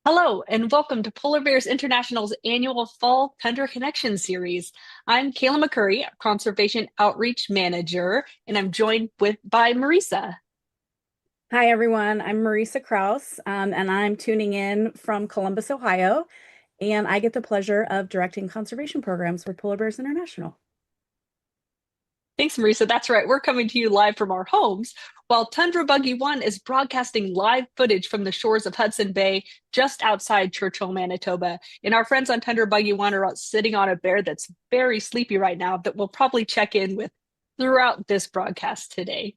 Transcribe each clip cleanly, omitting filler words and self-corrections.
Hello, and welcome to Polar Bears International's annual Fall Tundra Connection series. I'm Kayla McCurry, Conservation Outreach Manager, and I'm joined by Marisa. Hi, everyone. I'm Marisa Kraus, and I'm tuning in from Columbus, Ohio, and I get the pleasure of directing conservation programs for Polar Bears International. Thanks, Marisa. That's right. We're coming to you live from our homes, while Tundra Buggy One is broadcasting live footage from the shores of Hudson Bay, just outside Churchill, Manitoba. And our friends on Tundra Buggy One are out sitting on a bear that's very sleepy right now that we'll probably check in with throughout this broadcast today.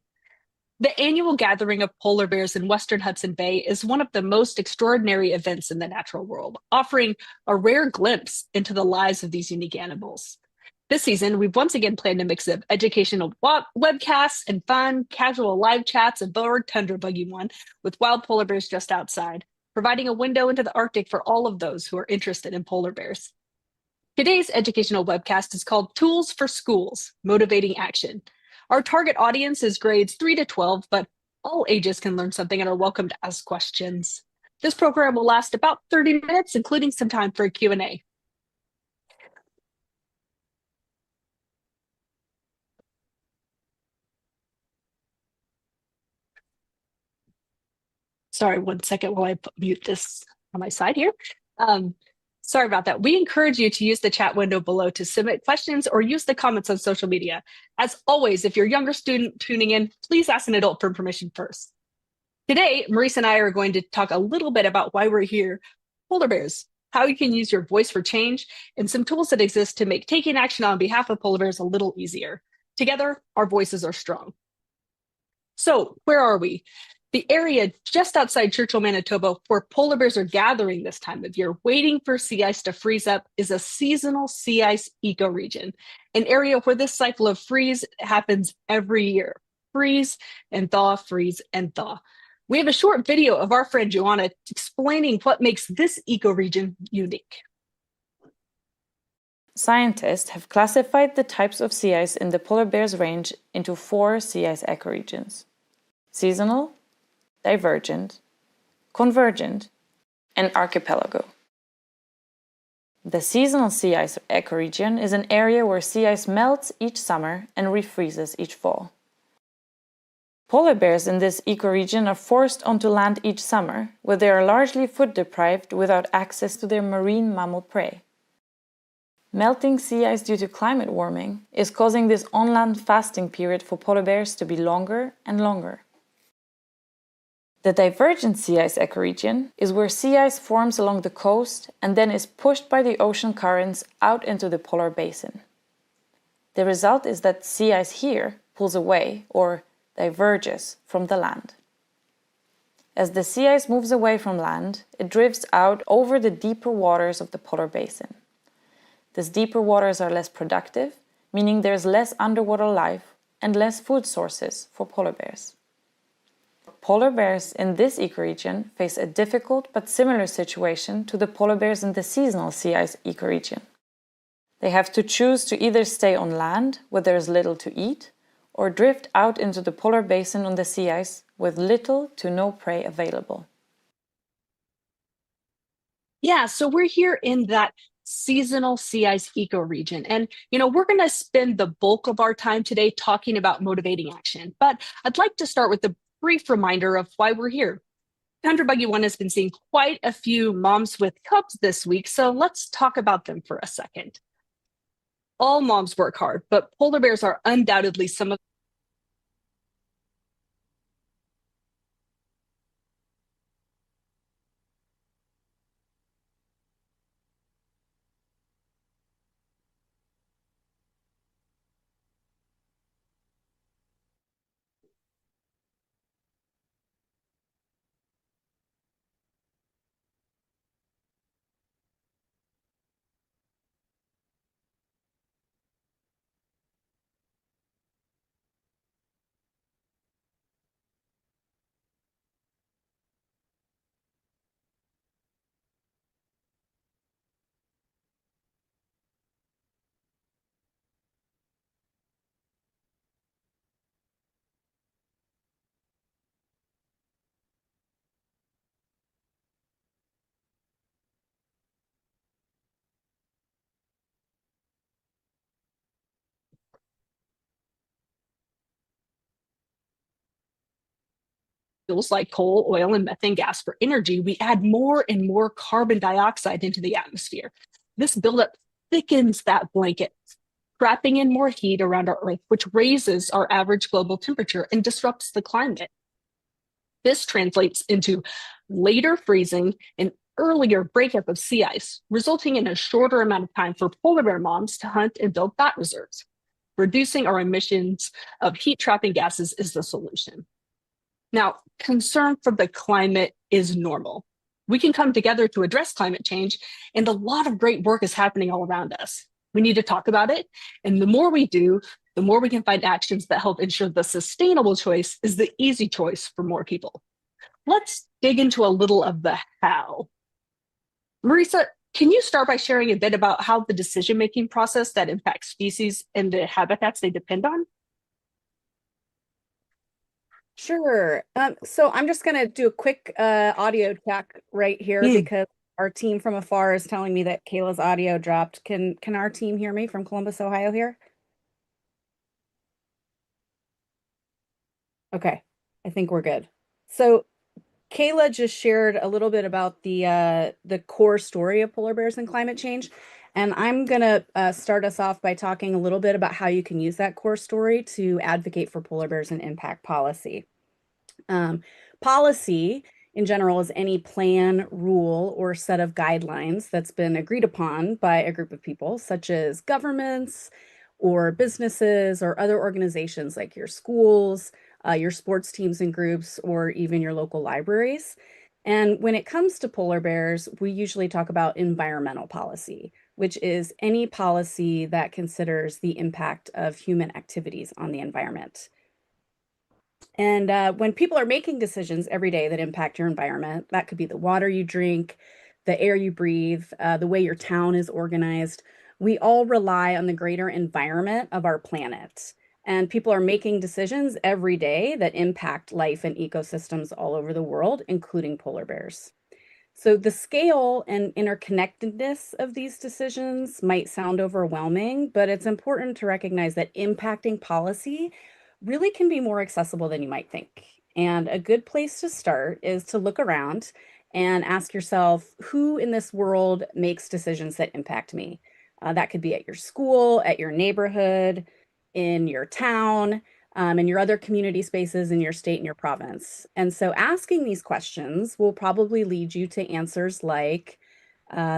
The annual gathering of polar bears in Western Hudson Bay is one of the most extraordinary events in the natural world, offering a rare glimpse into the lives of these unique animals. This season, we've once again planned a mix of educational webcasts and fun, casual live chats aboard Tundra Buggy One with wild polar bears just outside, providing a window into the Arctic for all of those who are interested in polar bears. Today's educational webcast is called Tools for Schools Motivating Action. Our target audience is grades 3 to 12, but all ages can learn something and are welcome to ask questions. This program will last about 30 minutes, including some time for a Q&A. Sorry, one second while I mute this on my side here. Um, Sorry about that. We encourage you to use the chat window below to submit questions or use the comments on social media. As always, if you're a younger student tuning in, please ask an adult for permission first. Today, Maurice and I are going to talk a little bit about why we're here, polar bears, how you can use your voice for change, and some tools that exist to make taking action on behalf of polar bears a little easier. Together, our voices are strong. So, where are we? The area just outside Churchill, Manitoba, where polar bears are gathering this time of year, waiting for sea ice to freeze up, is a seasonal sea ice ecoregion, an area where this cycle of freeze happens every year. Freeze and thaw, freeze and thaw. We have a short video of our friend Joanna explaining what makes this ecoregion unique. Scientists have classified the types of sea ice in the polar bear's range into 4 sea ice ecoregions: seasonal, divergent, convergent, and archipelago. The seasonal sea ice ecoregion is an area where sea ice melts each summer and refreezes each fall. Polar bears in this ecoregion are forced onto land each summer, where they are largely food deprived without access to their marine mammal prey. Melting sea ice due to climate warming is causing this on-land fasting period for polar bears to be longer and longer. The divergent sea ice ecoregion is where sea ice forms along the coast and then is pushed by the ocean currents out into the polar basin. The result is that sea ice here pulls away, or diverges, from the land. As the sea ice moves away from land, it drifts out over the deeper waters of the polar basin. These deeper waters are less productive, meaning there's less underwater life and less food sources for polar bears. Polar bears in this ecoregion face a difficult but similar situation to the polar bears in the seasonal sea ice ecoregion. They have to choose to either stay on land, where there is little to eat, or drift out into the polar basin on the sea ice with little to no prey available. Yeah, so we're here in that seasonal sea ice ecoregion. And, we're going to spend the bulk of our time today talking about motivating action. But I'd like to start with a brief reminder of why we're here. Tundra Buggy One has been seeing quite a few moms with cubs this week, so let's talk about them for a second. All moms work hard, but polar bears are undoubtedly some of fuels like coal, oil, and methane gas for energy, we add more and more carbon dioxide into the atmosphere. This buildup thickens that blanket, trapping in more heat around our Earth, which raises our average global temperature and disrupts the climate. This translates into later freezing and earlier breakup of sea ice, resulting in a shorter amount of time for polar bear moms to hunt and build fat reserves. Reducing our emissions of heat trapping gases is the solution. Now, concern for the climate is normal. We can come together to address climate change, and a lot of great work is happening all around us. We need to talk about it, and the more we do, the more we can find actions that help ensure the sustainable choice is the easy choice for more people. Let's dig into a little of the how. Marisa, can you start by sharing a bit about how the decision-making process that impacts species and the habitats they depend on? Sure. So I'm just going to do a quick audio check right here because our team from afar is telling me that Kayla's audio dropped. Can our team hear me from Columbus, Ohio here? Okay, I think we're good. So Kayla just shared a little bit about the core story of polar bears and climate change. And I'm going to start us off by talking a little bit about how you can use that core story to advocate for polar bears and impact policy. Policy in general is any plan, rule, or set of guidelines that's been agreed upon by a group of people, such as governments or businesses or other organizations like your schools, your sports teams and groups, or even your local libraries. And when it comes to polar bears, we usually talk about environmental policy, which is any policy that considers the impact of human activities on the environment. And when people are making decisions every day that impact your environment, that could be the water you drink, the air you breathe, the way your town is organized. We all rely on the greater environment of our planet. And people are making decisions every day that impact life and ecosystems all over the world, including polar bears. So the scale and interconnectedness of these decisions might sound overwhelming, but it's important to recognize that impacting policy really can be more accessible than you might think. And a good place to start is to look around and ask yourself, who in this world makes decisions that impact me? That could be at your school, at your neighborhood, in your town, and your other community spaces in your state and your province. And so asking these questions will probably lead you to answers like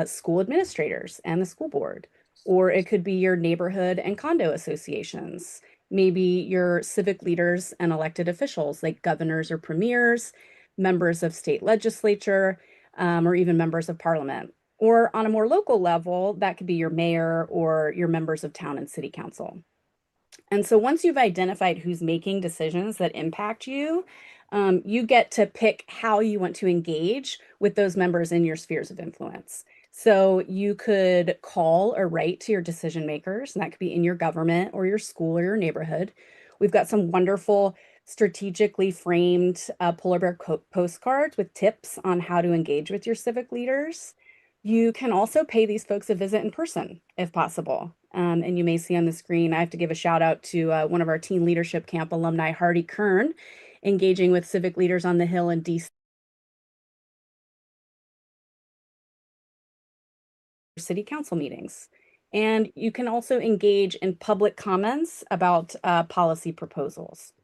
school administrators and the school board, or it could be your neighborhood and condo associations, maybe your civic leaders and elected officials like governors or premiers, members of state legislature, or even members of parliament. Or on a more local level, that could be your mayor or your members of town and city council. And so once you've identified who's making decisions that impact you, you get to pick how you want to engage with those members in your spheres of influence. So you could call or write to your decision makers, and that could be in your government or your school or your neighborhood. We've got some wonderful strategically framed polar bear postcards with tips on how to engage with your civic leaders. You can also pay these folks a visit in person if possible. And you may see on the screen, I have to give a shout out to one of our teen leadership camp alumni, Hardy Kern, engaging with civic leaders on the Hill in DC city council meetings. And you can also engage in public comments about policy proposals.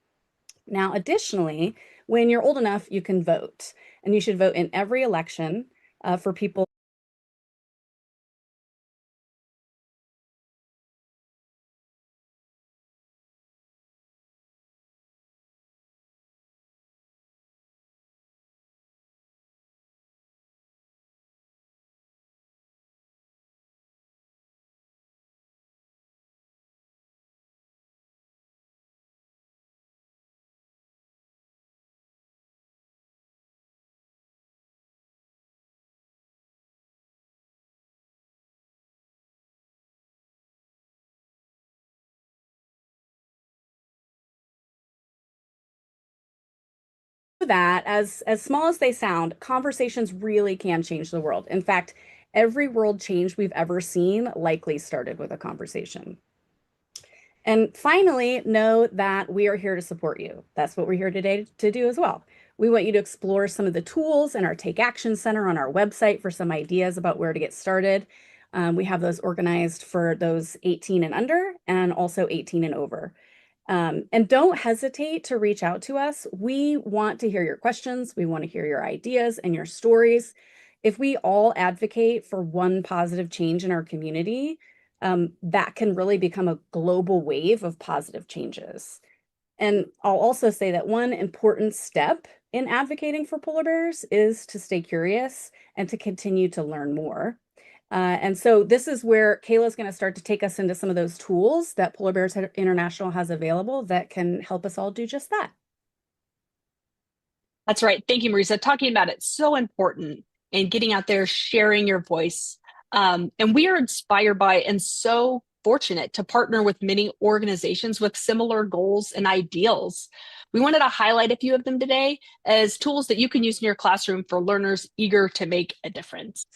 Now, additionally, when you're old enough, you can vote, and you should vote in every election for people that, as small as they sound, conversations really can change the world. In fact, every world change we've ever seen likely started with a conversation. And finally, know that we are here to support you. That's what we're here today to do as well. We want you to explore some of the tools in our Take Action Center on our website for some ideas about where to get started. We have those organized for those 18 and under and also 18 and over. And don't hesitate to reach out to us. We want to hear your questions. We want to hear your ideas and your stories. If we all advocate for one positive change in our community, that can really become a global wave of positive changes. And I'll also say that one important step in advocating for polar bears is to stay curious and to continue to learn more. And so this is where Kayla's going to start to take us into some of those tools that Polar Bears International has available that can help us all do just that. That's right. Thank you, Marisa. Talking about it's so important and getting out there, sharing your voice. And we are inspired by and so fortunate to partner with many organizations with similar goals and ideals. We wanted to highlight a few of them today as tools that you can use in your classroom for learners eager to make a difference.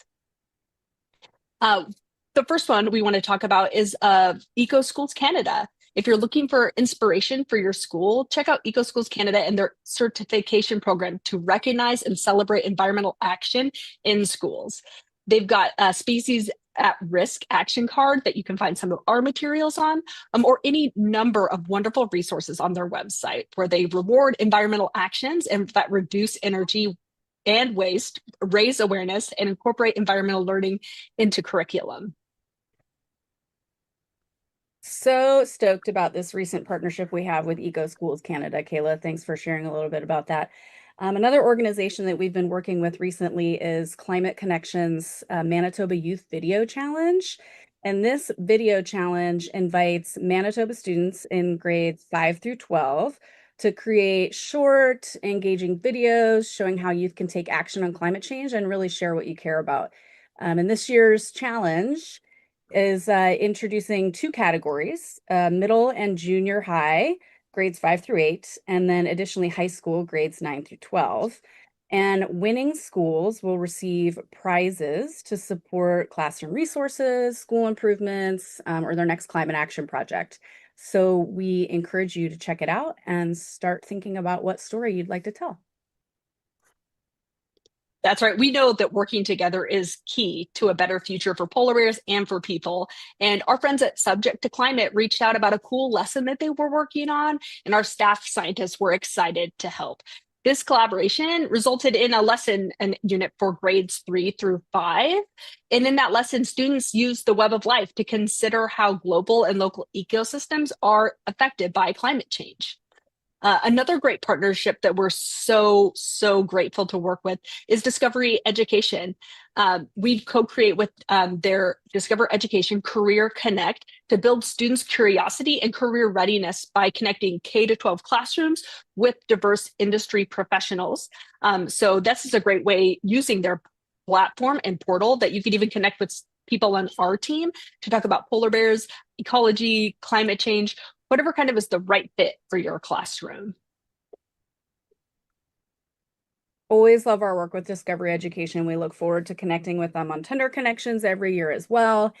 The first one we want to talk about is Eco Schools Canada. If you're looking for inspiration for your school, check out Eco Schools Canada and their certification program to recognize and celebrate environmental action in schools. They've got a species at risk action card that you can find some of our materials on, or any number of wonderful resources on their website where they reward environmental actions and that reduce energy and waste, raise awareness, and incorporate environmental learning into curriculum. So stoked about this recent partnership we have with Eco Schools Canada. Kayla, thanks for sharing a little bit about that. Another organization that we've been working with recently is Climate Connections Manitoba Youth Video Challenge. And this video challenge invites Manitoba students in grades 5 through 12 to create short, engaging videos showing how youth can take action on climate change and really share what you care about. And this year's challenge is introducing two categories, middle and junior high, grades 5 through 8, and then additionally high school, grades 9 through 12. And winning schools will receive prizes to support classroom resources, school improvements, or their next climate action project. So we encourage you to check it out and start thinking about what story you'd like to tell. That's right. We know that working together is key to a better future for polar bears and for people. And our friends at Subject to Climate reached out about a cool lesson that they were working on, and our staff scientists were excited to help. This collaboration resulted in a lesson and unit for grades 3 through 5. And in that lesson, students used the web of life to consider how global and local ecosystems are affected by climate change. Another great partnership that we're so grateful to work with is Discovery Education. We co-create with their Discover Education Career Connect to build students' curiosity and career readiness by connecting K-12 classrooms with diverse industry professionals. So this is a great way using their platform and portal that you could even connect with people on our team to talk about polar bears, ecology, climate change, whatever kind of is the right fit for your classroom. Always love our work with Discovery Education. We look forward to connecting with them on Tundra Connections every year as well.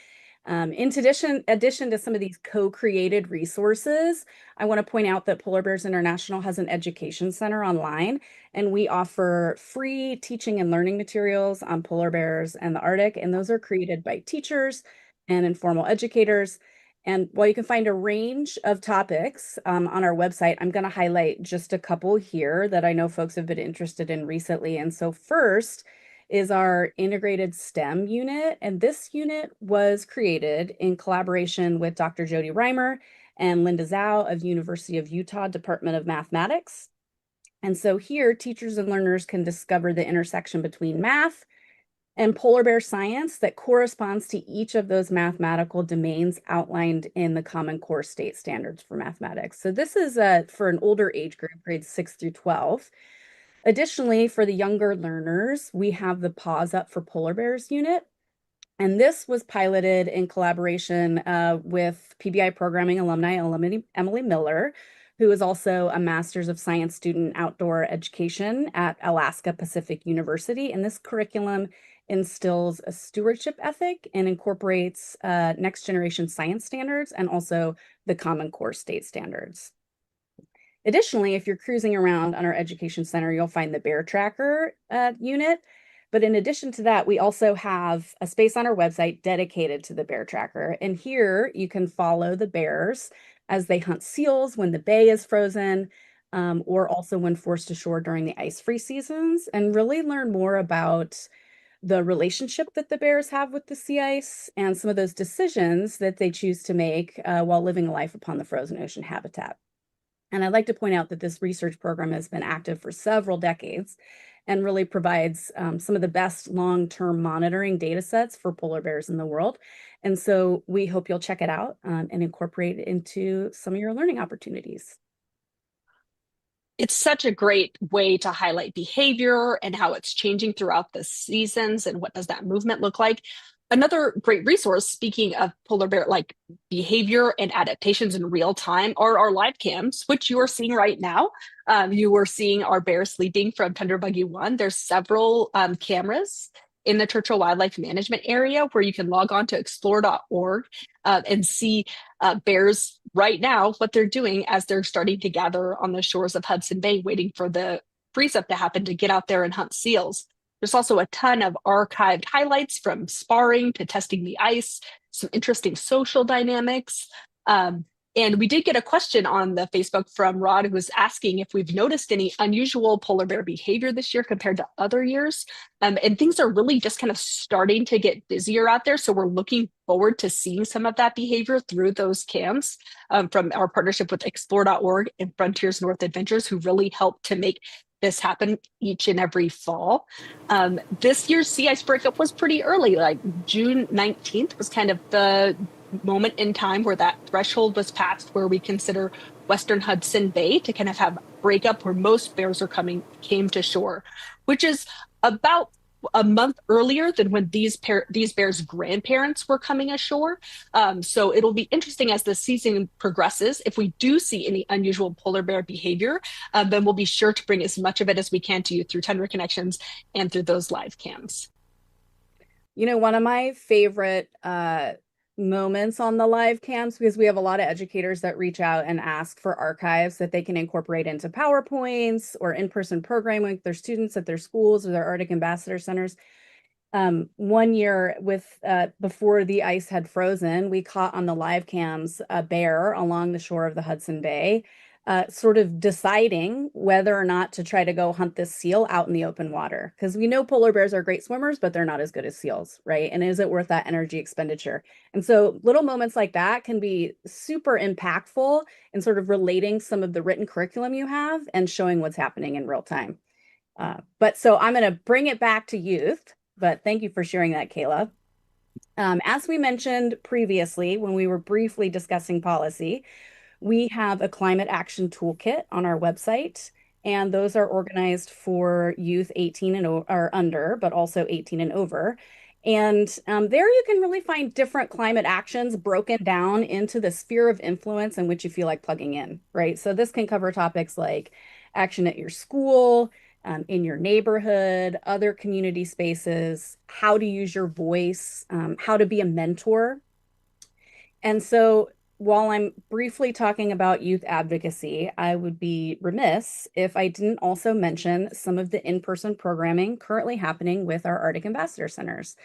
In addition to some of these co-created resources, I want to point out that Polar Bears International has an education center online, and we offer free teaching and learning materials on polar bears and the Arctic, and those are created by teachers and informal educators. And while you can find a range of topics on our website, I'm going to highlight just a couple here that I know folks have been interested in recently. And so first is our integrated STEM unit. And this unit was created in collaboration with Dr. Jody Reimer and Linda Zhao of University of Utah Department of Mathematics. And so here, teachers and learners can discover the intersection between math and polar bear science that corresponds to each of those mathematical domains outlined in the Common Core State Standards for Mathematics. So this is for an older age group, grades 6 through 12. Additionally, for the younger learners, we have the Paws Up for Polar Bears unit. And this was piloted in collaboration with PBI programming alumni Emily Miller, who is also a Master's of Science student outdoor education at Alaska Pacific University. And this curriculum instills a stewardship ethic and incorporates next generation science standards and also the Common Core state standards. Additionally, if you're cruising around on our education center, you'll find the bear tracker unit. But in addition to that, we also have a space on our website dedicated to the bear tracker. And here you can follow the bears as they hunt seals when the bay is frozen, or also when forced ashore during the ice-free seasons, and really learn more about the relationship that the bears have with the sea ice and some of those decisions that they choose to make while living a life upon the frozen ocean habitat. And I'd like to point out that this research program has been active for several decades and really provides some of the best long-term monitoring data sets for polar bears in the world. And so we hope you'll check it out and incorporate it into some of your learning opportunities. It's such a great way to highlight behavior and how it's changing throughout the seasons and what does that movement look like. Another great resource, speaking of polar bear like behavior and adaptations in real time, are our live cams, which you are seeing right now. You are seeing our bear sleeping from Tundra Buggy 1. There's several cameras in the Churchill Wildlife Management area where you can log on to explore.org and see bears right now, what they're doing as they're starting to gather on the shores of Hudson Bay, waiting for the freeze up to happen to get out there and hunt seals. There's also a ton of archived highlights from sparring to testing the ice, some interesting social dynamics. And we did get a question on the Facebook from Rod, who was asking if we've noticed any unusual polar bear behavior this year compared to other years. And things are really just kind of starting to get busier out there. So we're looking forward to seeing some of that behavior through those cams from our partnership with explore.org and Frontiers North Adventures, who really helped to make this happen each and every fall. This year's sea ice breakup was pretty early, like June 19th was kind of the moment in time where that threshold was passed where we consider Western Hudson Bay to kind of have breakup where most bears came to shore, which is about a month earlier than when these bears' grandparents were coming ashore. So it'll be interesting as the season progresses. If we do see any unusual polar bear behavior, then we'll be sure to bring as much of it as we can to you through Tundra Connections and through those live cams. You know, one of my favorite moments on the live camps, because we have a lot of educators that reach out and ask for archives that they can incorporate into PowerPoints or in-person programming with their students at their schools or their Arctic Ambassador Centers. One year before the ice had frozen, we caught on the live cams a bear along the shore of the Hudson Bay, sort of deciding whether or not to try to go hunt this seal out in the open water. Because we know polar bears are great swimmers, but they're not as good as seals, right? And is it worth that energy expenditure? And so little moments like that can be super impactful in sort of relating some of the written curriculum you have and showing what's happening in real time. But so I'm going to bring it back to youth, but thank you for sharing that, Kayla. As we mentioned previously, when we were briefly discussing policy, we have a climate action toolkit on our website, and those are organized for youth 18 and or under, but also 18 and over. And there you can really find different climate actions broken down into the sphere of influence in which you feel like plugging in, right? So this can cover topics like action at your school, in your neighborhood, other community spaces, how to use your voice, how to be a mentor. And so while I'm briefly talking about youth advocacy, I would be remiss if I didn't also mention some of the in-person programming currently happening with our Arctic Ambassador Centers.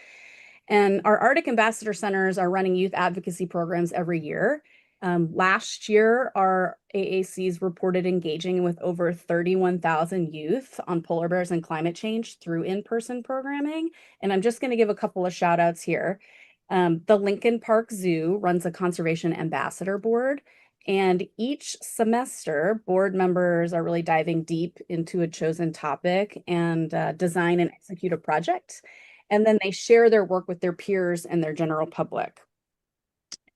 And our Arctic Ambassador Centers are running youth advocacy programs every year. Last year, our AACs reported engaging with over 31,000 youth on polar bears and climate change through in-person programming. And I'm just going to give a couple of shout outs here. The Lincoln Park Zoo runs a conservation ambassador board, and each semester, board members are really diving deep into a chosen topic and design and execute a project. And then they share their work with their peers and their general public.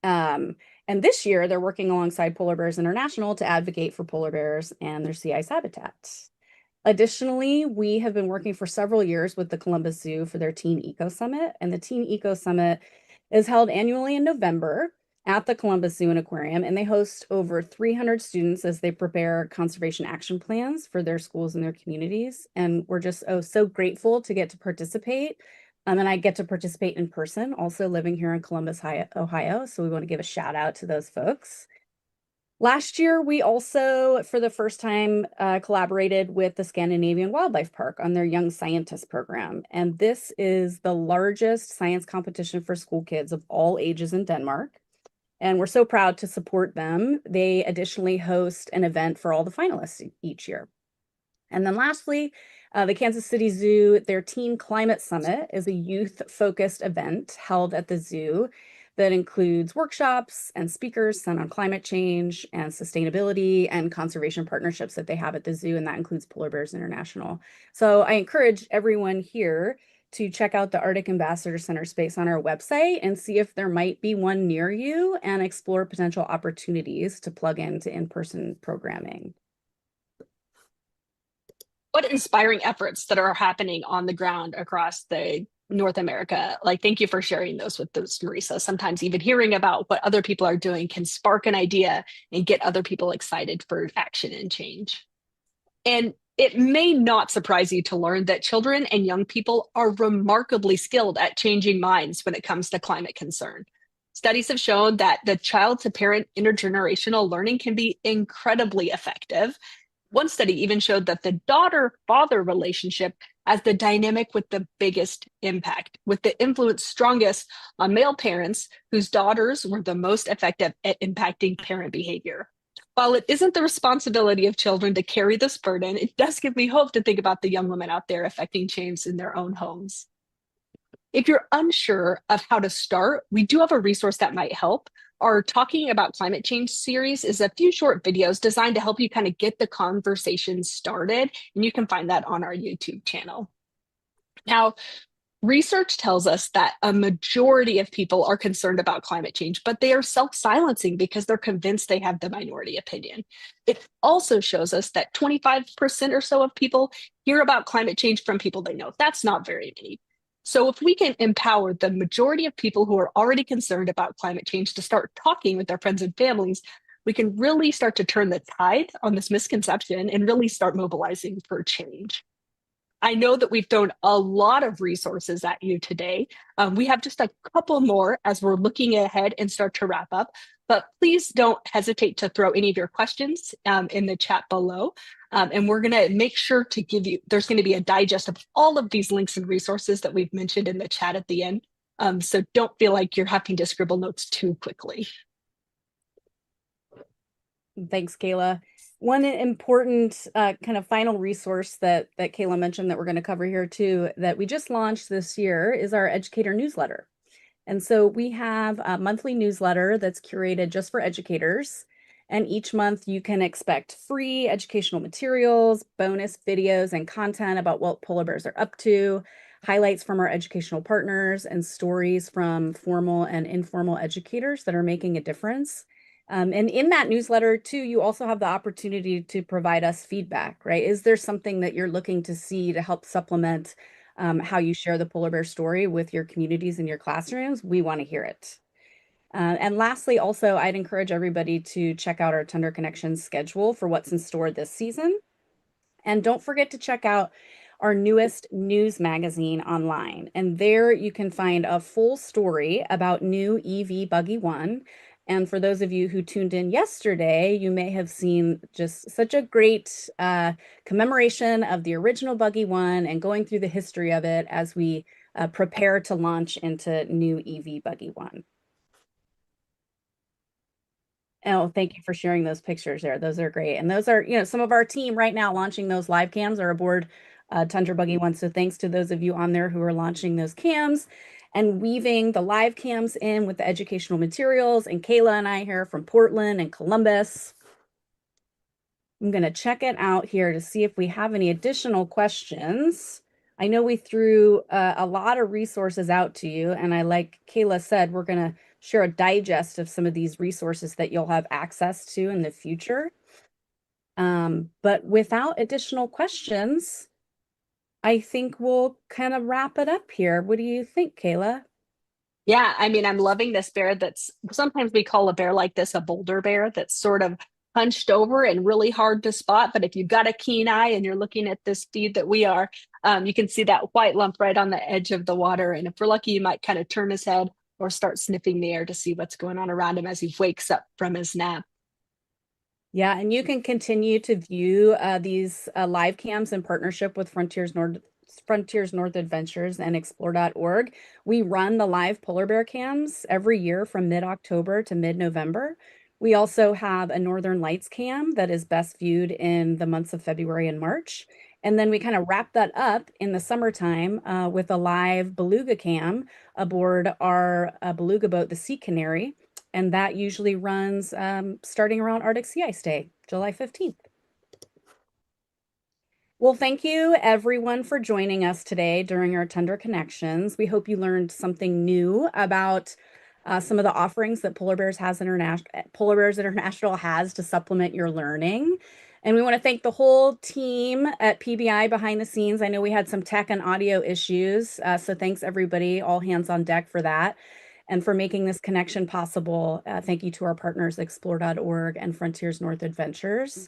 And this year, they're working alongside Polar Bears International to advocate for polar bears and their sea ice habitat. Additionally, we have been working for several years with the Columbus Zoo for their Teen Eco Summit, and the Teen Eco Summit is held annually in November at the Columbus Zoo and Aquarium, and they host over 300 students as they prepare conservation action plans for their schools and their communities. And we're just so grateful to get to participate. And I get to participate in person, also living here in Columbus, Ohio. So we want to give a shout out to those folks. Last year, we also, for the first time, collaborated with the Scandinavian Wildlife Park on their Young Scientist program. And this is the largest science competition for school kids of all ages in Denmark. And we're so proud to support them. They additionally host an event for all the finalists each year. And then lastly, the Kansas City Zoo, their Teen Climate Summit is a youth-focused event held at the zoo that includes workshops and speakers centered on climate change and sustainability and conservation partnerships that they have at the zoo, and that includes Polar Bears International. So I encourage everyone here to check out the Arctic Ambassador Center space on our website and see if there might be one near you and explore potential opportunities to plug into in-person programming. What inspiring efforts that are happening on the ground across the North America. Like, thank you for sharing those with us, Marisa. Sometimes even hearing about what other people are doing can spark an idea and get other people excited for action and change. And it may not surprise you to learn that children and young people are remarkably skilled at changing minds when it comes to climate concern. Studies have shown that the child to parent intergenerational learning can be incredibly effective. One study even showed that the daughter-father relationship has the dynamic with the biggest impact, with the influence strongest on male parents whose daughters were the most effective at impacting parent behavior. While it isn't the responsibility of children to carry this burden, it does give me hope to think about the young women out there affecting change in their own homes. If you're unsure of how to start, we do have a resource that might help. Our Talking About Climate Change series is a few short videos designed to help you kind of get the conversation started, and you can find that on our YouTube channel. Now, research tells us that a majority of people are concerned about climate change, but they are self-silencing because they're convinced they have the minority opinion. It also shows us that 25% or so of people hear about climate change from people they know. That's not very many. So if we can empower the majority of people who are already concerned about climate change to start talking with their friends and families, we can really start to turn the tide on this misconception and really start mobilizing for change. I know that we've thrown a lot of resources at you today. We have just a couple more as we're looking ahead and start to wrap up, but please don't hesitate to throw any of your questions in the chat below. And we're gonna make sure to give you, there's gonna be a digest of all of these links and resources that we've mentioned in the chat at the end. So don't feel like you're having to scribble notes too quickly. Thanks, Kayla. One important kind of final resource that Kayla mentioned that we're going to cover here too, that we just launched this year is our educator newsletter. And so we have a monthly newsletter that's curated just for educators. And each month you can expect free educational materials, bonus videos and content about what polar bears are up to, highlights from our educational partners, and stories from formal and informal educators that are making a difference. And in that newsletter too, you also have the opportunity to provide us feedback, right? Is there something that you're looking to see to help supplement how you share the polar bear story with your communities and your classrooms? We want to hear it. And lastly, also, I'd encourage everybody to check out our Tundra Connections schedule for what's in store this season. And don't forget to check out our newest news magazine online. And there you can find a full story about new EV Buggy One. And for those of you who tuned in yesterday, you may have seen just such a great commemoration of the original Buggy One and going through the history of it as we prepare to launch into new EV Buggy One. Oh, thank you for sharing those pictures there. Those are great. And those are, some of our team right now launching those live cams are aboard Tundra Buggy One. So thanks to those of you on there who are launching those cams and weaving the live cams in with the educational materials. And Kayla and I here from Portland and Columbus. I'm going to check it out here to see if we have any additional questions. I know we threw a lot of resources out to you, and like Kayla said, we're going to share a digest of some of these resources that you'll have access to in the future. But without additional questions, I think we'll kind of wrap it up here. What do you think, Kayla? Yeah, I mean, I'm loving this bear that's sometimes we call a bear like this a boulder bear that's sort of hunched over and really hard to spot. But if you've got a keen eye and you're looking at this feed that we are, you can see that white lump right on the edge of the water. And if we're lucky, you might kind of turn his head or start sniffing the air to see what's going on around him as he wakes up from his nap. Yeah, and you can continue to view these live cams in partnership with Frontiers North Adventures and explore.org. We run the live polar bear cams every year from mid-October to mid-November. We also have a Northern Lights cam that is best viewed in the months of February and March. And then we kind of wrap that up in the summertime with a live beluga cam aboard our beluga boat, the Sea Canary. And that usually runs starting around Arctic Sea Ice Day, July 15th. Well, thank you everyone for joining us today during our Tundra Connections. We hope you learned something new about some of the offerings that Polar Bears International has to supplement your learning. And we want to thank the whole team at PBI behind the scenes. I know we had some tech and audio issues, so thanks everybody, all hands on deck for that and for making this connection possible. Thank you to our partners, explore.org and Frontiers North Adventures.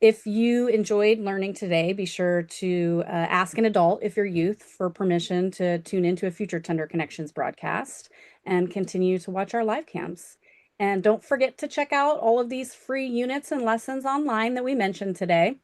If you enjoyed learning today, be sure to ask an adult, if you're youth, for permission to tune into a future Tundra Connections broadcast and continue to watch our live cams. And don't forget to check out all of these free units and lessons online that we mentioned today.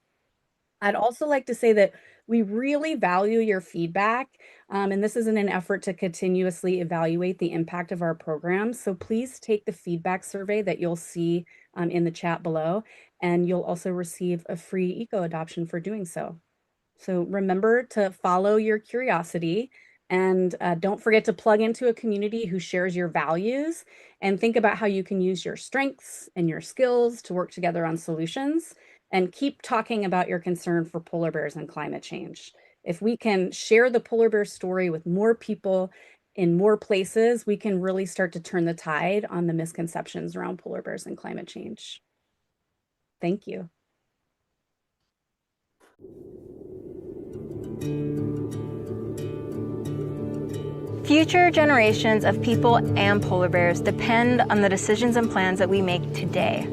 I'd also like to say that we really value your feedback, and this is in an effort to continuously evaluate the impact of our programs. So please take the feedback survey that you'll see in the chat below, and you'll also receive a free eco adoption for doing so. So remember to follow your curiosity, and don't forget to plug into a community who shares your values, and think about how you can use your strengths and your skills to work together on solutions, and keep talking about your concern for polar bears and climate change. If we can share the polar bear story with more people in more places, we can really start to turn the tide on the misconceptions around polar bears and climate change. Thank you. Future generations of people and polar bears depend on the decisions and plans that we make today.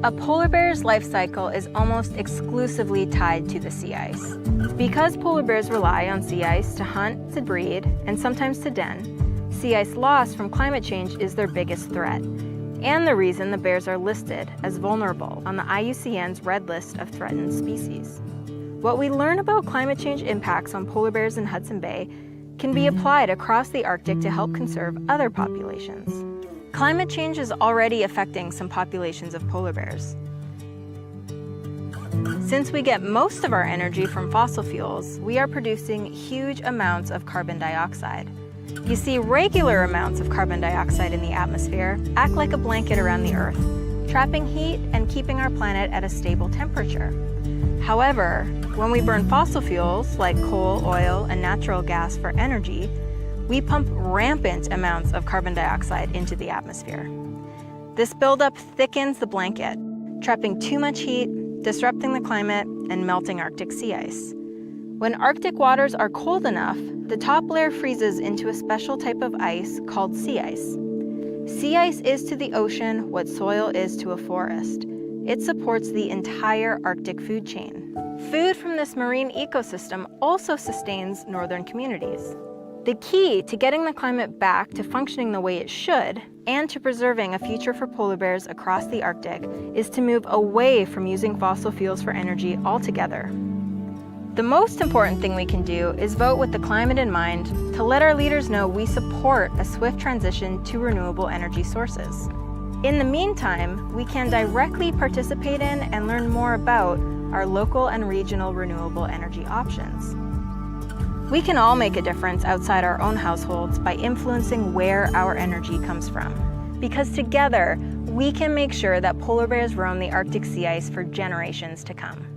A polar bear's life cycle is almost exclusively tied to the sea ice. Because polar bears rely on sea ice to hunt, to breed, and sometimes to den, sea ice loss from climate change is their biggest threat, and the reason the bears are listed as vulnerable on the IUCN's Red List of Threatened Species. What we learn about climate change impacts on polar bears in Hudson Bay can be applied across the Arctic to help conserve other populations. Climate change is already affecting some populations of polar bears. Since we get most of our energy from fossil fuels, we are producing huge amounts of carbon dioxide. You see, regular amounts of carbon dioxide in the atmosphere act like a blanket around the Earth, trapping heat and keeping our planet at a stable temperature. However, when we burn fossil fuels like coal, oil, and natural gas for energy, we pump rampant amounts of carbon dioxide into the atmosphere. This buildup thickens the blanket, trapping too much heat, disrupting the climate, and melting Arctic sea ice. When Arctic waters are cold enough, the top layer freezes into a special type of ice called sea ice. Sea ice is to the ocean what soil is to a forest. It supports the entire Arctic food chain. Food from this marine ecosystem also sustains northern communities. The key to getting the climate back to functioning the way it should, and to preserving a future for polar bears across the Arctic, is to move away from using fossil fuels for energy altogether. The most important thing we can do is vote with the climate in mind to let our leaders know we support a swift transition to renewable energy sources. In the meantime, we can directly participate in and learn more about our local and regional renewable energy options. We can all make a difference outside our own households by influencing where our energy comes from. Because together, we can make sure that polar bears roam the Arctic sea ice for generations to come.